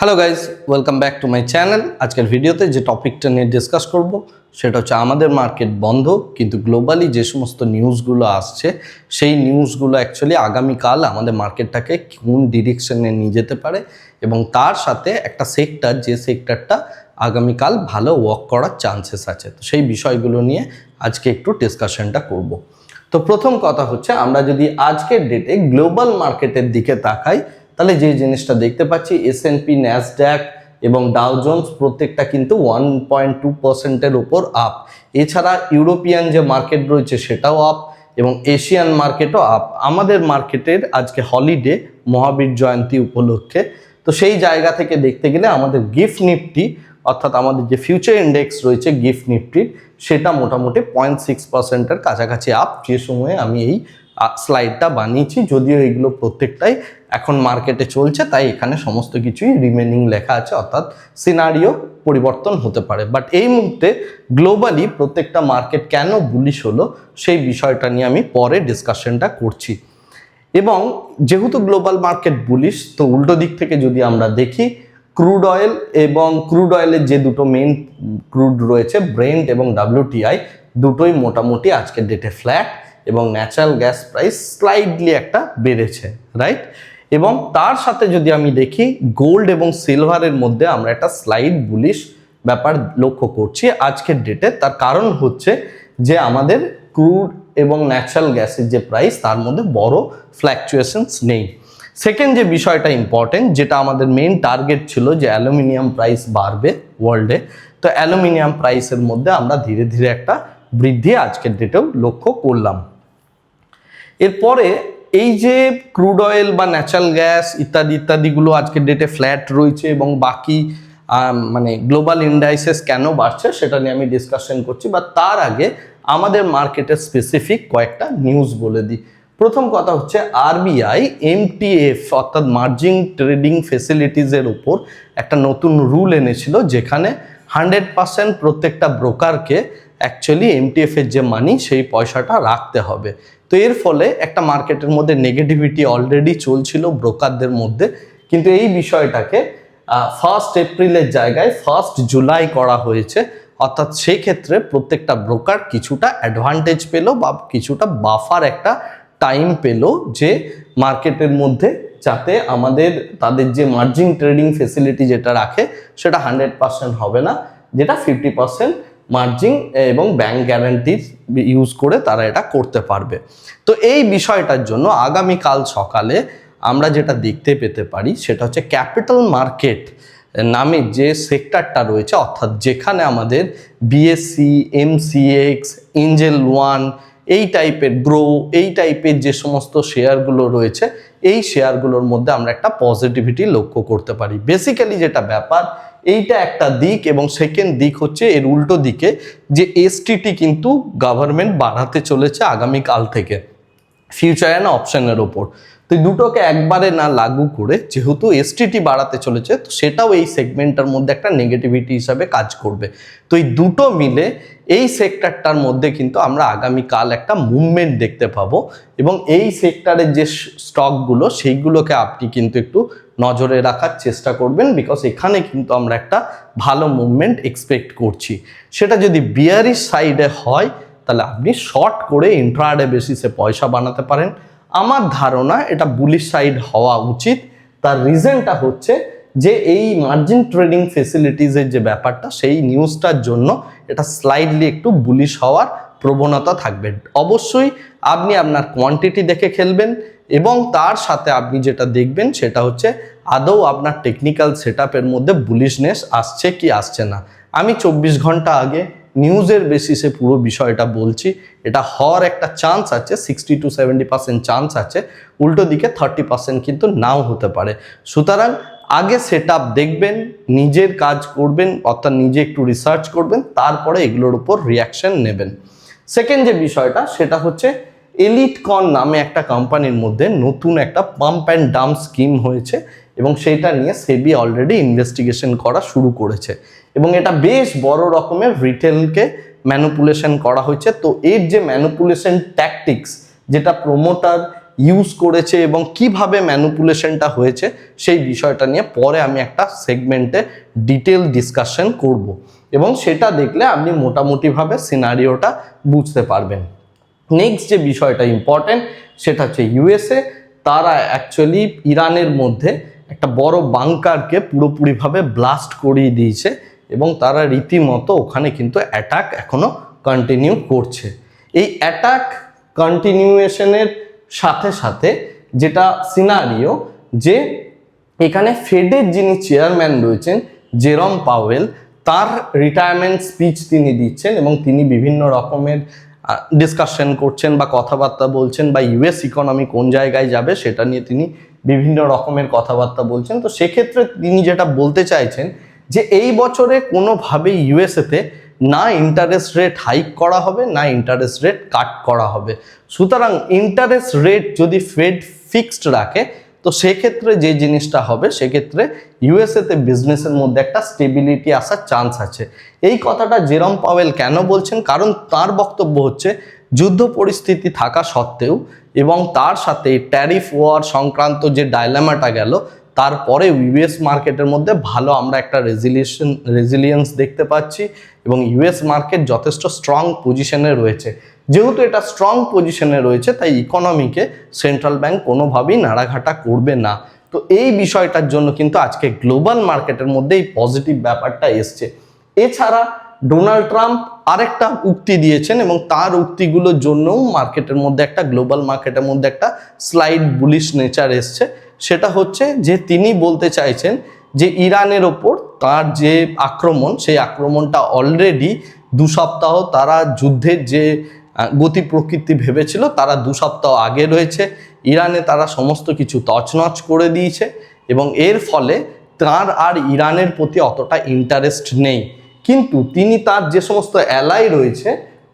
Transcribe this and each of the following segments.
Hello guys, welcome back to my channel. আজকের ভিডিওতে যে টপিকটা নিয়ে ডিসকাস করব সেটা হচ্ছে আমাদের মার্কেট বন্ধ, কিন্তু গ্লোবালি যে সমস্ত নিউজগুলো আসছে সেই নিউজগুলো অ্যাকচুয়ালি আগামীকাল আমাদের মার্কেটটাকে কোন ডিরেকশনে নিয়ে যেতে পারে এবং তার সাথে একটা সেক্টর, যে সেক্টরটা আগামীকাল ভালো ওয়ার্ক করার চান্সেস আছে, তো সেই বিষয়গুলো নিয়ে আজকে একটু ডিসকাশনটা করব। তো প্রথম কথা হচ্ছে, আমরা যদি আজকের ডেটে গ্লোবাল মার্কেটের দিকে তাকাই তাহলে যে জিনিসটা দেখতে পাচ্ছি, S&P, ন্যাসড্যাক এবং ডাউ জোন্স প্রত্যেকটা কিন্তু 1.2%-এর উপর আপ। এছাড়া ইউরোপিয়ান যে মার্কেট রয়েছে সেটাও আপ এবং এশিয়ান মার্কেটও আপ। আমাদের মার্কেটের আজকে হলিডে, মহাবীর জয়ন্তী উপলক্ষে, তো সেই জায়গা থেকে দেখতে গেলে আমাদের গিফট নিফটি অর্থাৎ আমাদের যে ফিউচার ইন্ডেক্স রয়েছে গিফট নিফটির, সেটা মোটামুটি 0.6%-এর কাছাকাছি আপ, যে সময়ে আমি এই স্লাইডটা বানিয়েছি। যদিও এগুলো প্রত্যেকটাই এখন মার্কেটে চলছে, তাই এখানে সমস্ত কিছুই রিমেনিং লেখা আছে, অর্থাৎ সিনারিও পরিবর্তন হতে পারে। বাট এই মুহূর্তে গ্লোবালি প্রত্যেকটা মার্কেট কেন বুলিশ হলো সেই বিষয়টা নিয়ে আমি পরে ডিসকাশনটা করছি। এবং যেহেতু গ্লোবাল মার্কেট বুলিশ, তো উল্টো দিক থেকে যদি আমরা দেখি, ক্রুড অয়েল এবং ক্রুড অয়েলের যে দুটো মেন ক্রুড রয়েছে, ব্রেন্ট এবং WTI, দুটোই মোটামুটি আজকের ডেটে ফ্ল্যাট এবং ন্যাচারাল গ্যাস প্রাইস স্লাইডলি একটা বেড়েছে, রাইট? এবং তার সাথে যদি আমি দেখি, গোল্ড এবং সিলভারের মধ্যে আমরা একটা স্লাইড বুলিশ ব্যাপার লক্ষ্য করছি আজকের ডেটে। তার কারণ হচ্ছে যে আমাদের ক্রুড এবং ন্যাচারাল গ্যাসের যে প্রাইস, তার মধ্যে বড় ফ্ল্যাকচুয়েশনস নেই। সেকেন্ড যে বিষয়টা ইম্পর্টেন্ট, যেটা আমাদের মেন টার্গেট ছিল যে অ্যালুমিনিয়াম প্রাইস বাড়বে ওয়ার্ল্ডে, তো অ্যালুমিনিয়াম প্রাইসের মধ্যে আমরা ধীরে ধীরে একটা বৃদ্ধি আজকের ডেটেও লক্ষ্য করলাম। এরপরে এই যে ক্রুড অয়েল বা ন্যাচারাল গ্যাস ইত্যাদি ইত্যাদিগুলো আজকের ডেটে ফ্ল্যাট রয়েছে এবং বাকি মানে গ্লোবাল ইন্ডাইসেস কেন বাড়ছে সেটা নিয়ে আমি ডিসকাশন করছি। বা তার আগে আমাদের মার্কেটের স্পেসিফিক কয়েকটা নিউজ বলে দিই। প্রথম কথা হচ্ছে, RBI MTF অর্থাৎ মার্জিন ট্রেডিং ফেসিলিটিসের উপর একটা নতুন রুল এনেছিল, যেখানে 100% প্রত্যেকটা ব্রোকারকে অ্যাকচুয়ালি MTF এর যে মানি সেই পয়সাটা রাখতে হবে। তো এর ফলে একটা মার্কেটের মধ্যে নেগেটিভিটি অলরেডি চলছিল ব্রোকারদের মধ্যে, কিন্তু এই বিষয়টাকে 1 এপ্রিলের জায়গায় 1 জুলাই করা হয়েছে। অর্থাৎ সেই ক্ষেত্রে প্রত্যেকটা ব্রোকার কিছুটা অ্যাডভান্টেজ পেল বা কিছুটা বাফার একটা টাইম পেল, যে মার্কেটের মধ্যে যাতে তাদের যে মার্জিন ট্রেডিং ফেসিলিটি যেটা রাখে সেটা 100% হবে না, যেটা 50% মার্জিন এবং ব্যাংক গ্যারান্টির ইউজ করে তারা এটা করতে পারবে। তো এই বিষয়টার জন্য আগামীকাল সকালে আমরা যেটা দেখতে পেতে পারি সেটা হচ্ছে ক্যাপিটাল মার্কেট নামে যে সেক্টরটা রয়েছে, অর্থাৎ যেখানে আমাদের BSE, MCX, এঞ্জেল 1 এই টাইপের, গ্রো এই টাইপের যে সমস্ত শেয়ারগুলো রয়েছে, এই শেয়ারগুলোর মধ্যে আমরা একটা পজিটিভিটি লক্ষ্য করতে পারি। বেসিক্যালি যেটা ব্যাপার, এইটা একটা দিক, এবং সেকেন্ড দিক হচ্ছে এর উল্টো দিকে, যে STT কিন্তু গভর্নমেন্ট বাড়াতে চলেছে আগামীকাল থেকে ফিউচার অ্যান্ড অপশনের ওপর। তো দুটোকে একবারে না লাগু করে, যেহেতু STT বাড়াতে চলেছে, তো সেটাও এই সেগমেন্টটার মধ্যে একটা নেগেটিভিটি হিসাবে কাজ করবে। তো এই দুটো মিলে এই সেক্টরটার মধ্যে কিন্তু আমরা আগামীকাল একটা মুভমেন্ট দেখতে পাবো, এবং এই সেক্টরের যে স্টকগুলো সেইগুলোকে আপনি কিন্তু একটু নজরে রাখার চেষ্টা করবেন, বিকজ এখানে কিন্তু আমরা একটা ভালো মুভমেন্ট এক্সপেক্ট করছি। সেটা যদি বিয়ারিশ সাইডে হয় তাহলে আপনি শর্ট করে ইন্ট্রাডে বেসিসে পয়সা বানাতে পারেন। আমার ধারণা এটা বুলিশ সাইড হওয়া উচিত। তার রিজনটা হচ্ছে যে এই মার্জিন ট্রেডিং ফেসিলিটিসের যে ব্যাপারটা, সেই নিউজটার জন্য এটা স্লাইডলি একটু বুলিশ হওয়ার প্রবণতা থাকবে। অবশ্যই আপনি আপনার কোয়ান্টিটি দেখে খেলবেন, এবং তার সাথে আপনি যেটা দেখবেন সেটা হচ্ছে আদৌ আপনার টেকনিক্যাল সেটআপের মধ্যে বুলিশনেস আসছে কি আসছে না। আমি 24 ঘন্টা আগে নিউজের বেসিসে পুরো বিষয়টা বলছি, এটা হওয়ার একটা চান্স আছে, 60 to 70% চান্স আছে, উল্টো দিকে 30% কিন্তু নাও হতে পারে। সুতরাং আগে সেটআপ দেখবেন, নিজের কাজ করবেন, অর্থাৎ নিজে একটু রিসার্চ করবেন, তারপরে এগুলোর উপর রিয়াকশন নেবেন। সেকেন্ড যে বিষয়টা সেটা হচ্ছে, এলিটকন নামে একটা কোম্পানির মধ্যে নতুন একটা পাম্প অ্যান্ড ডাম্প স্কিম হয়েছে, এবং সেটা নিয়ে সেবি অলরেডি ইনভেস্টিগেশন করা শুরু করেছে, এবং এটা বেশ বড় রকমের রিটেলকে ম্যানিপুলেশন করা হয়েছে। তো এর যে ম্যানিপুলেশন ট্যাকটিক্স, যেটা প্রোমোটার ইউজ করেছে এবং কিভাবে ম্যানিপুলেশনটা হয়েছে সেই বিষয়টা নিয়ে পরে আমি একটা সেগমেন্টে ডিটেল ডিসকাশন করব এবং সেটা দেখলে আপনি মোটামুটিভাবে সিনারিওটা বুঝতে পারবেন। নেক্সট যে বিষয়টা ইম্পর্টেন্ট সেটা হচ্ছে ইউএসএ তারা অ্যাকচুয়ালি ইরানের মধ্যে একটা বড় বাংকারকে পুরোপুরিভাবে ব্লাস্ট করিয়ে দিয়েছে এবং তারা রীতিমতো ওখানে কিন্তু অ্যাটাক এখনো কন্টিনিউ করছে। এই অ্যাটাক কন্টিনিউয়েশনের সাথে সাথে যেটা সিনারিও যে এখানে ফেডের যিনি চেয়ারম্যান রয়েছেন জেরম পাওয়েল তার রিটায়ারমেন্ট স্পিচ তিনি দিচ্ছেন এবং তিনি বিভিন্ন রকমের ডিসকাশন করছেন বা কথাবার্তা বলছেন বা ইউএস ইকোনমি কোন জায়গায় যাবে সেটা নিয়ে তিনি বিভিন্ন রকমের কথাবার্তা বলছেন। তো সেক্ষেত্রে তিনি যেটা বলতে চাইছেন যে এই বছরে কোনোভাবেই ইউএসএতে না ইন্টারেস্ট রেট হাইক করা হবে না ইন্টারেস্ট রেট কাট করা হবে। সুতরাং ইন্টারেস্ট রেট যদি ফেড ফিক্সড রাখে তো সেক্ষেত্রে যে জিনিসটা হবে সেক্ষেত্রে ইউএসএতে বিজনেসের মধ্যে একটা স্টেবিলিটি আসার চান্স আছে। এই কথাটা জেরম পাওয়েল কেন বলছেন? কারণ তার বক্তব্য হচ্ছে যুদ্ধ পরিস্থিতি থাকা সত্ত্বেও এবং তার সাথে ট্যারিফ ওয়ার সংক্রান্ত যে ডাইলেমাটা গেল তারপরে ইউএস মার্কেটের মধ্যে ভালো আমরা একটা রেজিলিয়েন্স দেখতে পাচ্ছি এবং ইউএস মার্কেট যথেষ্ট স্ট্রং পজিশনে রয়েছে। যেহেতু এটা স্ট্রং পজিশনে রয়েছে তাই ইকোনমিকে সেন্ট্রাল ব্যাংক কোনোভাবেই নাড়াঘাটা করবে না। তো এই বিষয়টার জন্য কিন্তু আজকে গ্লোবাল মার্কেটের মধ্যে এই পজিটিভ ব্যাপারটা এসছে। এছাড়া ডোনাল্ড ট্রাম্প আরেকটা উক্তি দিয়েছেন এবং তার উক্তিগুলোর জন্যও মার্কেটের মধ্যে একটা গ্লোবাল মার্কেটের মধ্যে একটা স্লাইড বুলিশ নেচার এসছে। সেটা হচ্ছে যে তিনি বলতে চাইছেন যে ইরানের ওপর তার যে আক্রমণ সেই আক্রমণটা অলরেডি 2 সপ্তাহ তারা যুদ্ধের যে গতি প্রকৃতি ভেবেছিল তারা 2 সপ্তাহ আগে রয়েছে। ইরানে তারা সমস্ত কিছু তছনছ করে দিয়েছে এবং এর ফলে তার আর ইরানের প্রতি অতটা ইন্টারেস্ট নেই। কিন্তু তিনি তার যে সমস্ত অ্যালাই রয়েছে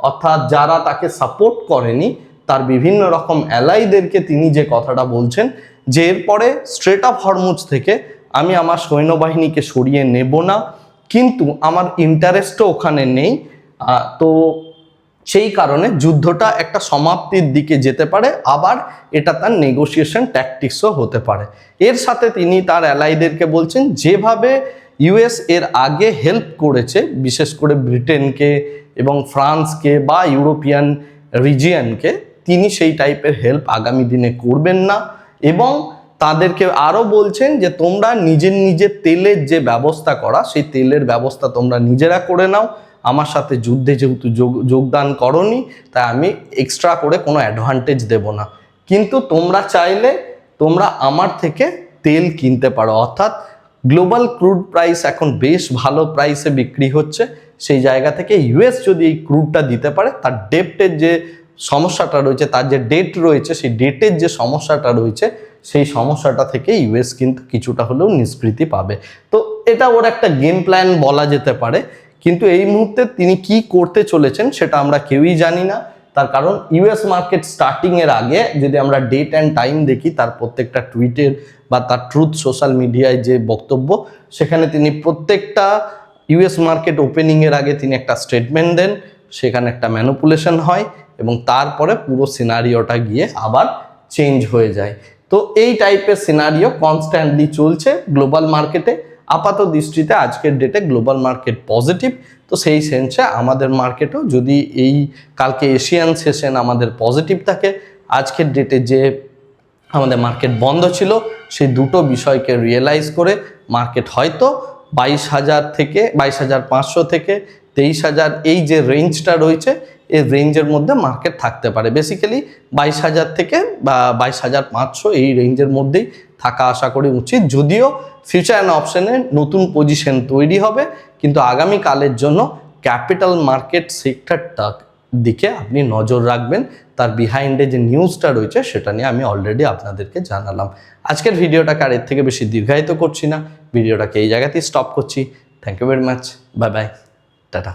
অর্থাৎ যারা তাকে সাপোর্ট করেনি তার বিভিন্ন রকম অ্যালাইদেরকে তিনি যে কথাটা বলছেন যে এরপরে স্ট্রেট অফ হরমুজ থেকে আমি আমার সৈন্যবাহিনীকে সরিয়ে নেব না, কিন্তু আমার ইন্টারেস্টও ওখানে নেই। তো সেই কারণে যুদ্ধটা একটা সমাপ্তির দিকে যেতে পারে, আবার এটা তার নেগোসিয়েশন ট্যাকটিক্সও হতে পারে। এর সাথে তিনি তার অ্যালাইদেরকে বলছেন যেভাবে ইউএস এর আগে হেল্প করেছে বিশেষ করে ব্রিটেনকে এবং ফ্রান্সকে বা ইউরোপিয়ান রিজিয়নকে, তিনি সেই টাইপের হেল্প আগামী দিনে করবেন না এবং তাদেরকে আরও বলছেন যে তোমরা নিজের তেলের যে ব্যবস্থা করা সেই তেলের ব্যবস্থা তোমরা নিজেরা করে নাও, আমার সাথে যুদ্ধে যেহেতু যোগদান করনি তাই আমি এক্সট্রা করে কোনো অ্যাডভান্টেজ দেব না, কিন্তু তোমরা চাইলে তোমরা আমার থেকে তেল কিনতে পারো। অর্থাৎ গ্লোবাল ক্রুড প্রাইস এখন বেশ ভালো প্রাইসে বিক্রি হচ্ছে, সেই জায়গা থেকে ইউএস যদি এই ক্রুডটা দিতে পারে তার ডেপ্টের যে সমস্যাটা রয়েছে তার যে ডেট রয়েছে সেই ডেটের যে সমস্যাটা রয়েছে সেই সমস্যাটা থেকে ইউএস কিন্তু কিছুটা হলেও নিষ্কৃতি পাবে। তো এটা ওর একটা গেম প্ল্যান বলা যেতে পারে, কিন্তু এই মুহূর্তে তিনি কি করতে চলেছেন সেটা আমরা কেউই জানি না। তার কারণ ইউএস মার্কেট স্টার্টিংয়ের আগে যদি আমরা ডেট অ্যান্ড টাইম দেখি তার প্রত্যেকটা টুইটের বা তার ট্রুথ সোশ্যাল মিডিয়ায় যে বক্তব্য সেখানে তিনি প্রত্যেকটা ইউএস মার্কেট ওপেনিংয়ের আগে তিনি একটা স্টেটমেন্ট দেন, সেখানে একটা ম্যানিপুলেশন হয় এবং তারপরে পুরো সিনারিওটা গিয়ে আবার চেঞ্জ হয়ে যায়। তো এই টাইপের সিনারিও কনস্ট্যান্টলি চলছে গ্লোবাল মার্কেটে। আপাত দৃষ্টিতে আজকের ডেটে গ্লোবাল মার্কেট পজিটিভ, তো সেই সেন্সে আমাদের মার্কেটও যদি এই কালকে এশিয়ান সেশন আমাদের পজিটিভ থাকে, আজকের ডেটে যে আমাদের মার্কেট বন্ধ ছিল সেই দুটো বিষয়কে রিয়েলাইজ করে মার্কেট হয়তো 22,000 থেকে 22,500 থেকে 23,000 এই যে রেঞ্জটা রয়েছে এই রেঞ্জের মধ্যে মার্কেট থাকতে পারে। বেসিক্যালি 22,000 থেকে বা 22,500 এই রেঞ্জের মধ্যেই থাকা আশা করি উচিত, যদিও ফিউচার অ্যান্ড অপশনে নতুন পজিশন তৈরি হবে, কিন্তু আগামীকালের জন্য ক্যাপিটাল মার্কেট সেক্টরটা দিকে আপনি নজর রাখবেন। তার বিহাইন্ডে যে নিউজটা রয়েছে সেটা নিয়ে আমি অলরেডি আপনাদেরকে জানালাম। আজকের ভিডিওটাকে আর এর থেকে বেশি দীর্ঘায়িত করছি না, ভিডিওটাকে এই জায়গাতেই স্টপ করছি। Thank you very much, bye bye, tata.